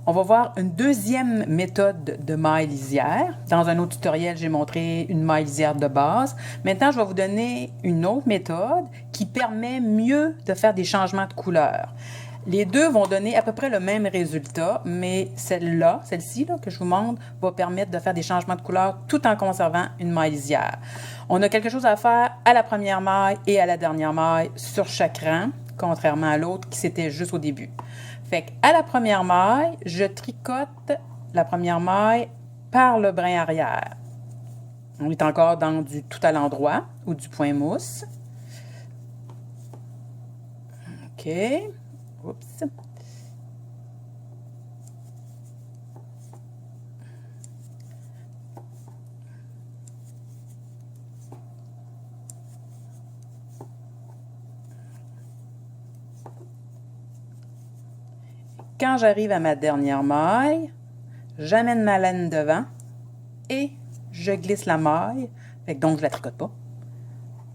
On va voir une deuxième méthode de maille lisière. Dans un autre tutoriel, j'ai montré une maille lisière de base. Maintenant, je vais vous donner une autre méthode qui permet mieux de faire des changements de couleur. Les deux vont donner à peu près le même résultat, mais celle-ci que je vous montre, va permettre de faire des changements de couleur tout en conservant une maille lisière. On a quelque chose à faire à la première maille et à la dernière maille sur chaque rang, contrairement à l'autre qui c'était juste au début. Fait qu'à la première maille, je tricote la première maille par le brin arrière. On est encore dans du tout à l'endroit ou du point mousse. OK. Oups. Quand j'arrive à ma dernière maille, j'amène ma laine devant et je glisse la maille, donc je ne la tricote pas,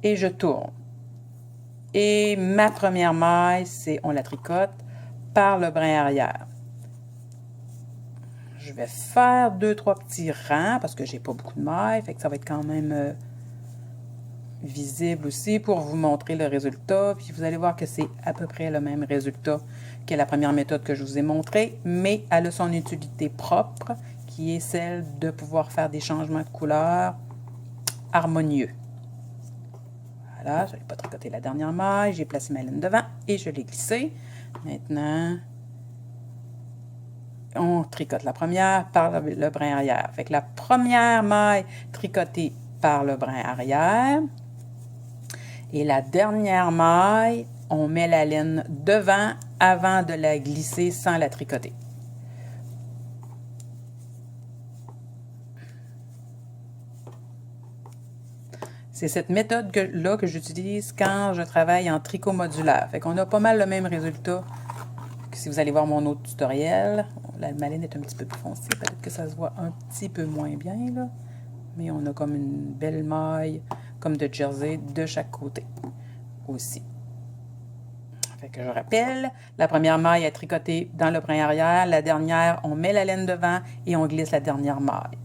et je tourne. Et ma première maille, on la tricote par le brin arrière. Je vais faire 2-3 petits rangs parce que j'ai pas beaucoup de mailles, fait que ça va être quand même visible aussi pour vous montrer le résultat. Puis vous allez voir que c'est à peu près le même résultat que la première méthode que je vous ai montrée, mais elle a son utilité propre qui est celle de pouvoir faire des changements de couleur harmonieux. Voilà, je n'ai pas tricoté la dernière maille, j'ai placé ma laine devant et je l'ai glissée. Maintenant, on tricote la première par le brin arrière. Fait que la première maille tricotée par le brin arrière. Et la dernière maille, on met la laine devant avant de la glisser sans la tricoter. C'est cette méthode-là que j'utilise quand je travaille en tricot modulaire. Fait qu'on a pas mal le même résultat que si vous allez voir mon autre tutoriel. Ma laine est un petit peu plus foncée, peut-être que ça se voit un petit peu moins bien, là. Mais on a comme une belle maille, comme de jersey, de chaque côté aussi. Fait que je rappelle, la première maille est tricotée dans le brin arrière, la dernière, on met la laine devant et on glisse la dernière maille.